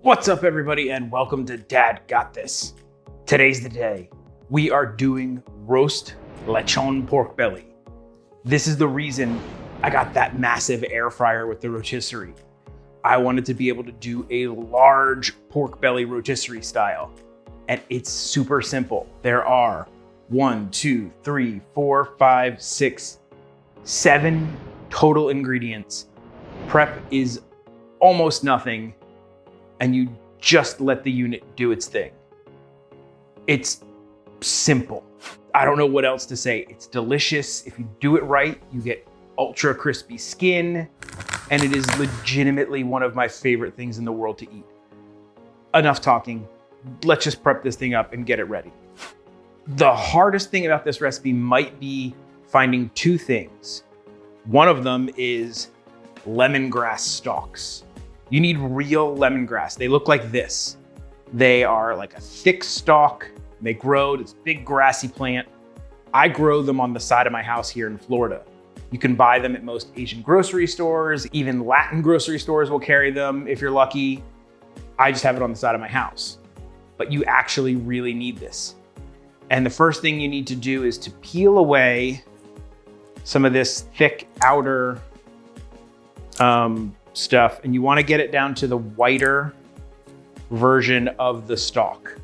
What's up, everybody, and welcome to Dad Got This. Today's the day. We are doing roast Lechon Pork Belly. This is the reason I got that massive air fryer with the rotisserie. I wanted to be able to do a large pork belly rotisserie style, and it's super simple. There are 1, 2, 3, 4, 5, 6, 7 total ingredients. Prep is almost nothing, and you just let the unit do its thing. It's simple. I don't know what else to say. It's delicious. If you do it right, you get ultra crispy skin, and it is legitimately one of my favorite things in the world to eat. Enough talking. Let's just prep this thing up and get it ready. The hardest thing about this recipe might be finding two things. One of them is lemongrass stalks. You need real lemongrass. They look like this. They are like a thick stalk. They grow this big grassy plant. I grow them on the side of my house here in Florida. You can buy them at most Asian grocery stores. Even Latin grocery stores will carry them if you're lucky. I just have it on the side of my house. But you actually really need this. And the first thing you need to do is to peel away some of this thick outer stuff, and you want to get it down to the whiter version of the stalk.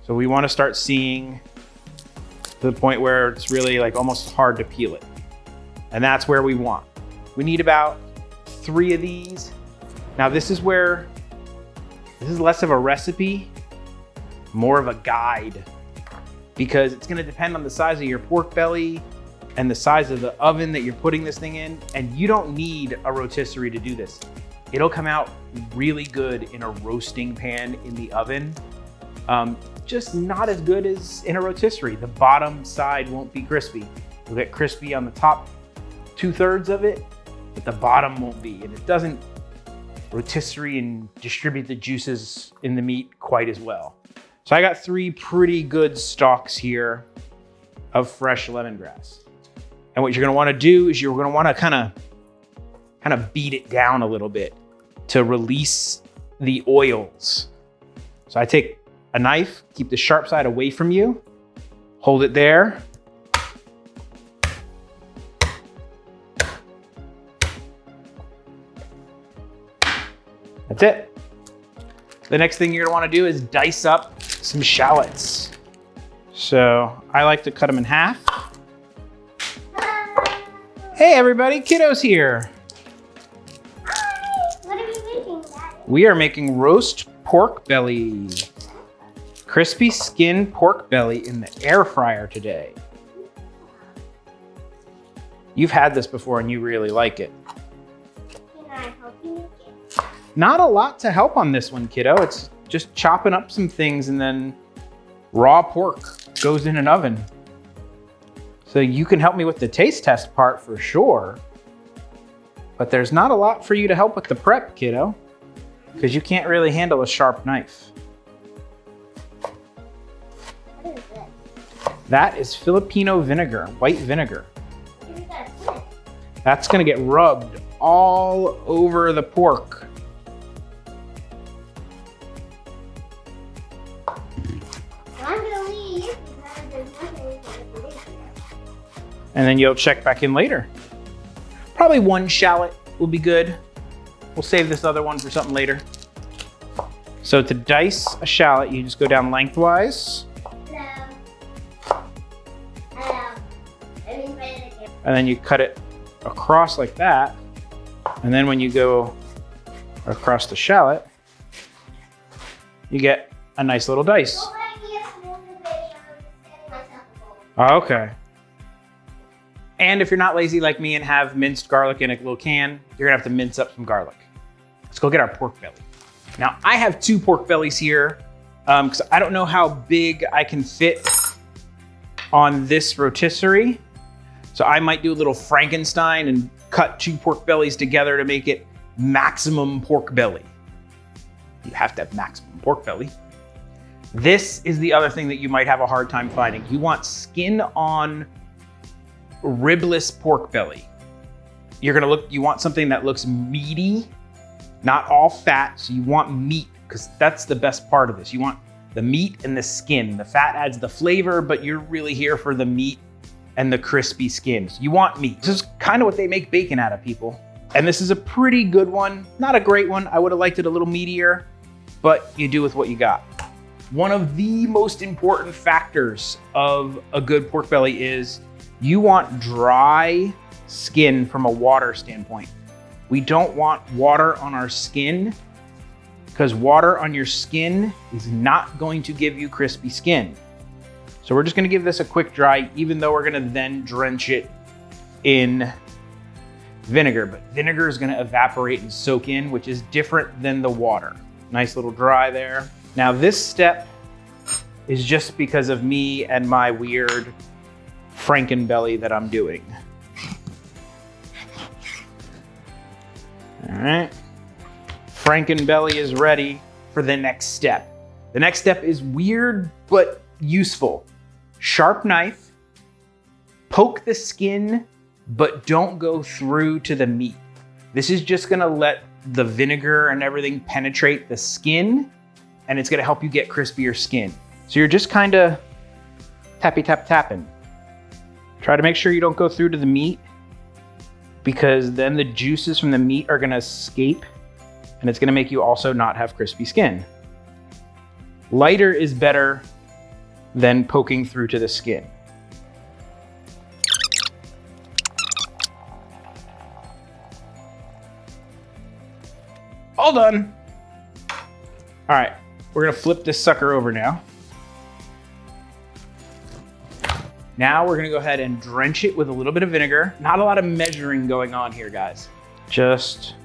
So we want to start seeing to the point where it's really like almost hard to peel it. And that's where we want. We need about 3 of these. Now this is less of a recipe, more of a guide, because it's going to depend on the size of your pork belly and the size of the oven that you're putting this thing in. And you don't need a rotisserie to do this. It'll come out really good in a roasting pan in the oven. Just not as good as in a rotisserie. The bottom side won't be crispy. You'll get crispy on the top 2/3 of it, but the bottom won't be. And it doesn't rotisserie and distribute the juices in the meat quite as well. So I got 3 pretty good stalks here of fresh lemongrass. And what you're gonna wanna do is you're gonna wanna kind of beat it down a little bit to release the oils. So I take a knife, keep the sharp side away from you, hold it there. That's it. The next thing you're gonna wanna do is dice up some shallots. So I like to cut them in half. Hey everybody, Kiddo's here. Hi, what are we making, Daddy? We are making roast pork belly. Crispy skin pork belly in the air fryer today. You've had this before and you really like it. Can I help you make it? Not a lot to help on this one, kiddo. It's just chopping up some things, and then raw pork goes in an oven. So you can help me with the taste test part for sure, but there's not a lot for you to help with the prep, kiddo, because you can't really handle a sharp knife. What is this? That is Filipino vinegar, white vinegar. Is that a flip? That's gonna get rubbed all over the pork. So I'm gonna leave because there's nothing for the video here. And then you'll check back in later. Probably 1 shallot will be good. We'll save this other one for something later. So to dice a shallot, you just go down lengthwise, Hello. Hello. I'm in front of the camera. and then you cut it across like that. And then when you go across the shallot, you get a nice little dice. Don't let me a small division. I'm setting myself a goal. Okay. And if you're not lazy like me and have minced garlic in a little can, you're gonna have to mince up some garlic. Let's go get our pork belly. Now I have 2 pork bellies here because I don't know how big I can fit on this rotisserie. So I might do a little Frankenstein and cut 2 pork bellies together to make it maximum pork belly. You have to have maximum pork belly. This is the other thing that you might have a hard time finding. You want skin on ribless pork belly. You want something that looks meaty not all fat. So you want meat, because that's the best part of this. You want the meat and the skin. The fat adds the flavor, but you're really here for the meat and the crispy skins. You want meat. This is kind of what they make bacon out of, people. And this is a pretty good one. Not a great one. I would have liked it a little meatier, but you do with what you got. One of the most important factors of a good pork belly is you want dry skin from a water standpoint. We don't want water on our skin, because water on your skin is not going to give you crispy skin. So we're just gonna give this a quick dry, even though we're gonna then drench it in vinegar. But vinegar is gonna evaporate and soak in, which is different than the water. Nice little dry there. Now this step is just because of me and my weird Frankenbelly that I'm doing. All right, Frankenbelly is ready for the next step. The next step is weird, but useful. Sharp knife, poke the skin, but don't go through to the meat. This is just gonna let the vinegar and everything penetrate the skin, and it's gonna help you get crispier skin. So you're just kinda tapping. Try to make sure you don't go through to the meat, because then the juices from the meat are gonna escape, and it's gonna make you also not have crispy skin. Lighter is better than poking through to the skin. All done. All right, we're gonna flip this sucker over now. Now we're gonna go ahead and drench it with a little bit of vinegar. Not a lot of measuring going on here, guys. Just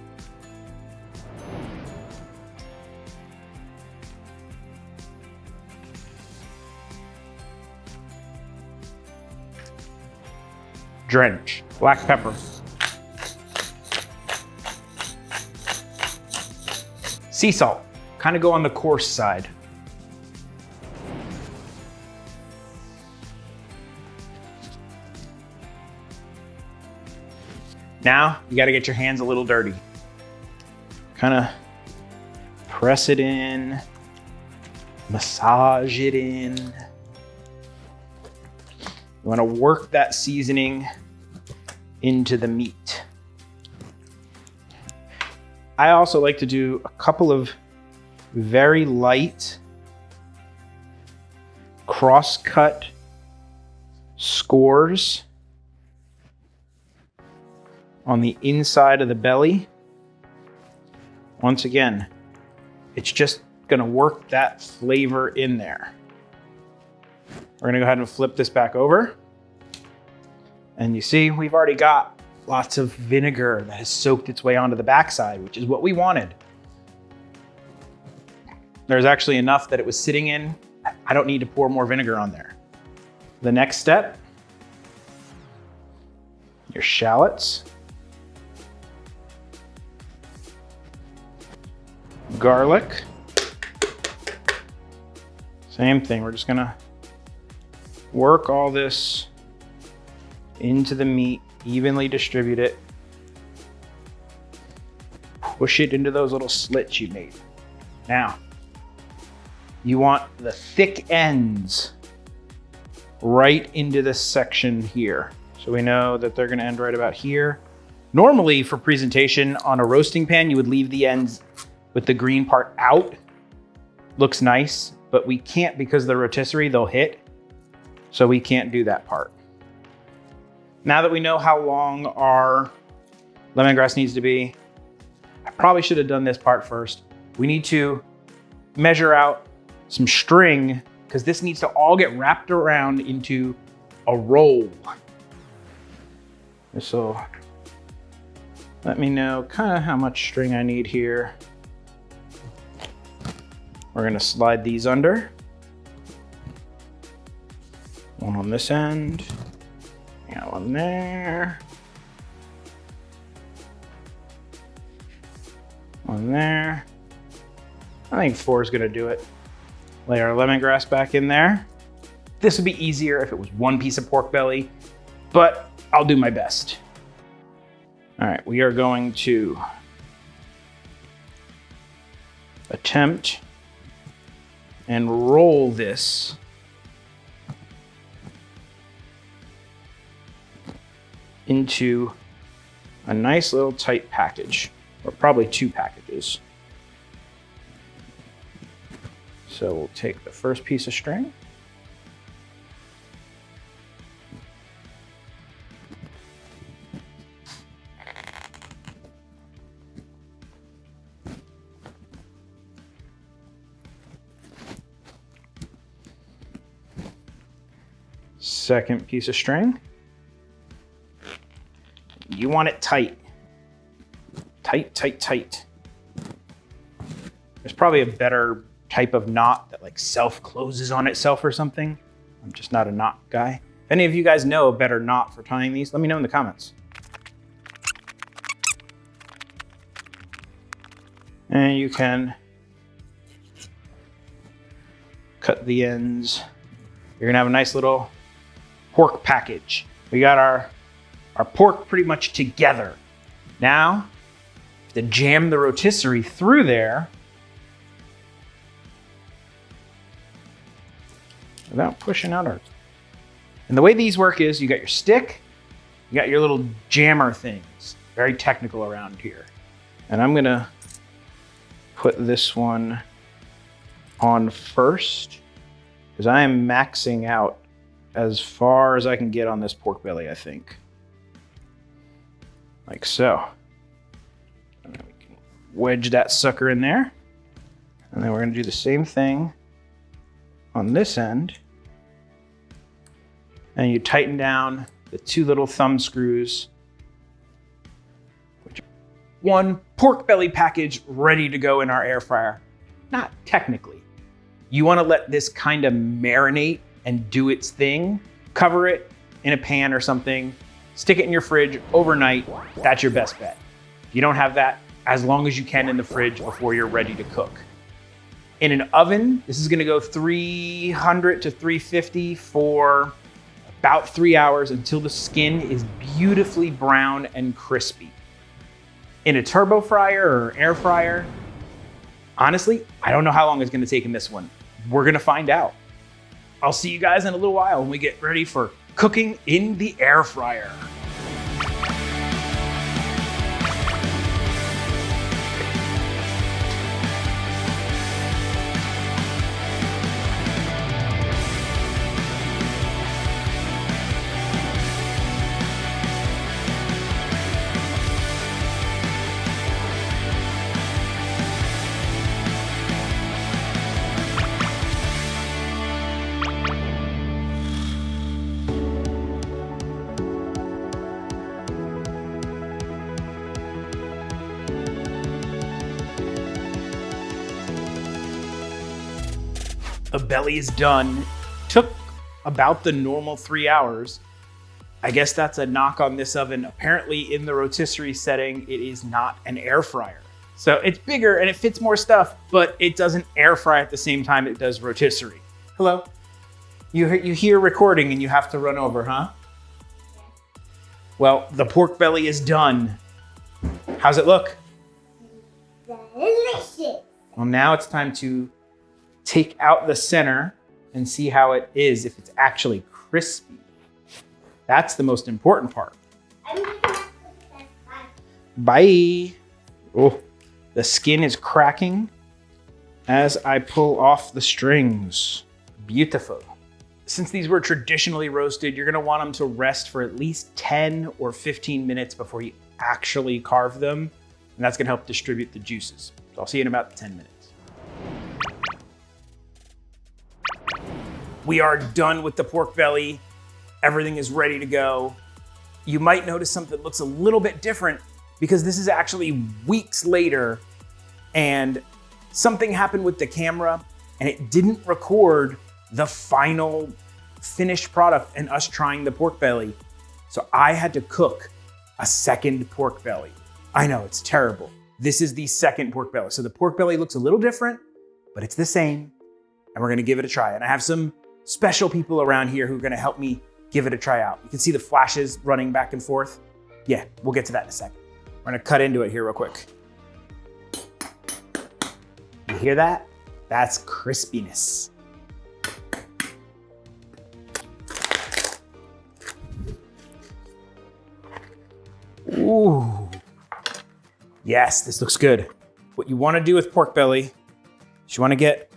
drench. Black pepper. Sea salt. Kind of go on the coarse side. Now, you gotta get your hands a little dirty. Kind of press it in, massage it in. You wanna work that seasoning into the meat. I also like to do a couple of very light cross-cut scores on the inside of the belly. Once again, it's just gonna work that flavor in there. We're gonna go ahead and flip this back over. And you see, we've already got lots of vinegar that has soaked its way onto the backside, which is what we wanted. There's actually enough that it was sitting in. I don't need to pour more vinegar on there. The next step, your shallots. Garlic. Same thing, we're just gonna work all this into the meat, evenly distribute it. Push it into those little slits you made. Now, you want the thick ends right into this section here. So we know that they're gonna end right about here. Normally for presentation on a roasting pan, you would leave the ends with the green part out. Looks nice, but we can't because the rotisserie, they'll hit. So we can't do that part. Now that we know how long our lemongrass needs to be, I probably should have done this part first. We need to measure out some string, because this needs to all get wrapped around into a roll. So let me know kind of how much string I need here. We're gonna slide these under. One on this end, got one there. One there. I think 4 is gonna do it. Lay our lemongrass back in there. This would be easier if it was one piece of pork belly, but I'll do my best. All right, we are going to attempt and roll this into a nice little tight package, or probably 2 packages. So we'll take the first piece of string, second piece of string. You want it tight. Tight, tight, tight. There's probably a better type of knot that like self-closes on itself or something. I'm just not a knot guy. If any of you guys know a better knot for tying these, let me know in the comments. And you can cut the ends. You're gonna have a nice little pork package. We got our pork pretty much together. Now, to jam the rotisserie through there without pushing out our... And the way these work is you got your stick, you got your little jammer things. Very technical around here. And I'm gonna put this one on first because I am maxing out as far as I can get on this pork belly, I think. Like so. And then we can wedge that sucker in there. And then we're gonna do the same thing on this end. And you tighten down the 2 little thumb screws. One pork belly package ready to go in our air fryer. Not technically. You wanna let this kind of marinate and do its thing. Cover it in a pan or something. Stick it in your fridge overnight. That's your best bet. If you don't have that, as long as you can in the fridge before you're ready to cook. In an oven, this is gonna go 300 to 350 for about 3 hours until the skin is beautifully brown and crispy. In a turbo fryer or air fryer, honestly, I don't know how long it's gonna take in this one. We're gonna find out. I'll see you guys in a little while when we get ready for cooking in the air fryer. The belly is done. Took about the normal 3 hours. I guess that's a knock on this oven. Apparently in the rotisserie setting, it is not an air fryer. So it's bigger and it fits more stuff, but it doesn't air fry at the same time it does rotisserie. Hello? You hear recording and you have to run over, huh? Well, the pork belly is done. How's it look? Delicious. Well, now it's time to take out the center and see how it is, if it's actually crispy. That's the most important part. Bye. Oh, the skin is cracking as I pull off the strings. Beautiful. Since these were traditionally roasted, you're gonna want them to rest for at least 10 or 15 minutes before you actually carve them. And that's gonna help distribute the juices. So I'll see you in about 10 minutes. We are done with the pork belly. Everything is ready to go. You might notice something that looks a little bit different because this is actually weeks later and something happened with the camera and it didn't record the final finished product and us trying the pork belly. So I had to cook a second pork belly. I know, it's terrible. This is the second pork belly. So the pork belly looks a little different, but it's the same. And we're gonna give it a try. And I have some special people around here who are gonna help me give it a try out. You can see the flashes running back and forth. Yeah, we'll get to that in a second. We're gonna cut into it here real quick. You hear that? That's crispiness. Ooh. Yes, this looks good. What you want to do with pork belly is you want to get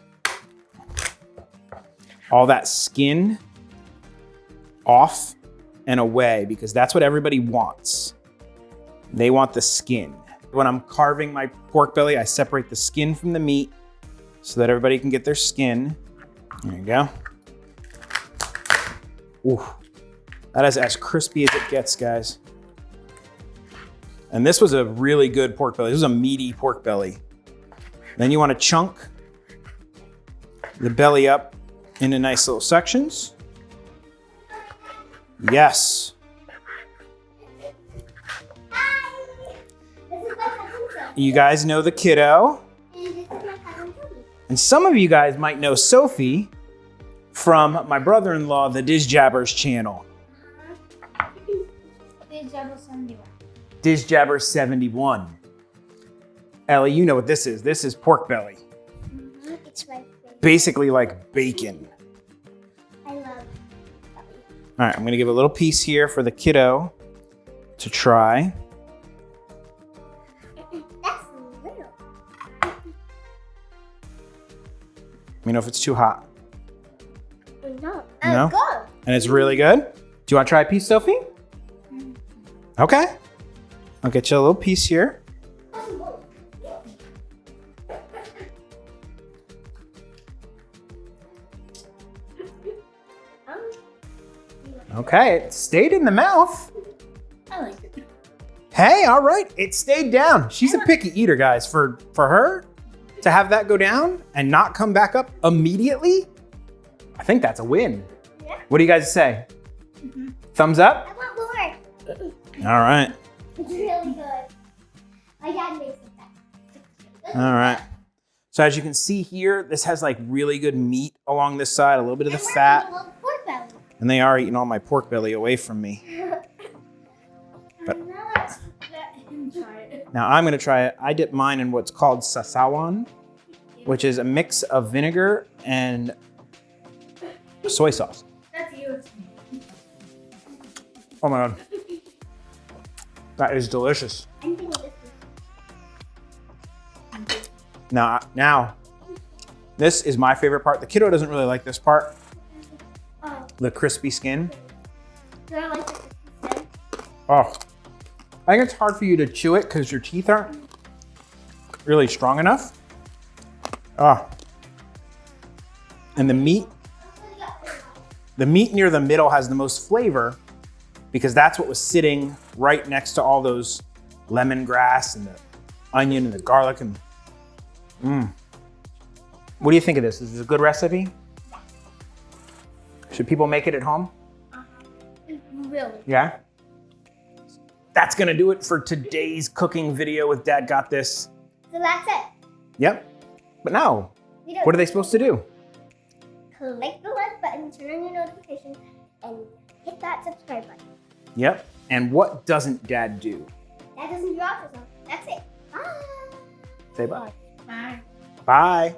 all that skin off and away, because that's what everybody wants. They want the skin. When I'm carving my pork belly, I separate the skin from the meat so that everybody can get their skin. There you go. Ooh, that is as crispy as it gets, guys. And this was a really good pork belly. This was a meaty pork belly. Then you want to chunk the belly up into nice little sections. Yes. You guys know the kiddo. And some of you guys might know Sophie from my brother-in-law, the Diz Jabbers channel. Diz Jabbers 71. Diz Jabbers 71. Ellie, you know what this is. This is pork belly. It's my favorite. Basically like bacon. I love belly. All right, I'm gonna give a little piece here for the kiddo to try. That's little. Let me know if it's too hot. No. No? Good. And it's really good. Do you want to try a piece, Sophie? Okay. I'll get you a little piece here. Okay, it stayed in the mouth. I like it. Hey, all right, it stayed down. She's a picky eater, guys. For her to have that go down and not come back up immediately, I think that's a win. Yeah. What do you guys say? Thumbs up? I want more. All right. It's really good. My dad makes it that. All right. So as you can see here, this has like really good meat along this side, a little bit of the fat. Pork belly. And they are eating all my pork belly away from me. But Now let's let him try it. now I'm gonna try it. I dip mine in what's called sasawan, which is a mix of vinegar and soy sauce. That's you. Oh my God. That is delicious. I'm thinking this is. Now, this is my favorite part. The kiddo doesn't really like this part, Oh, the crispy skin. do I like this instead? Oh, I think it's hard for you to chew it because your teeth aren't really strong enough. Oh. And the meat near the middle has the most flavor because that's what was sitting right next to all those lemongrass and the onion and the garlic and What do you think of this? Is this a good recipe? Should people make it at home? Really? Yeah? That's gonna do it for today's cooking video with Dad Got This. So that's it. Yep. But now, We don't what are they supposed to do? click the like button, turn on your notifications, and hit that subscribe button. Yep. And what doesn't Dad do? That doesn't do autism. That's it. Bye. Say bye. Bye. Bye.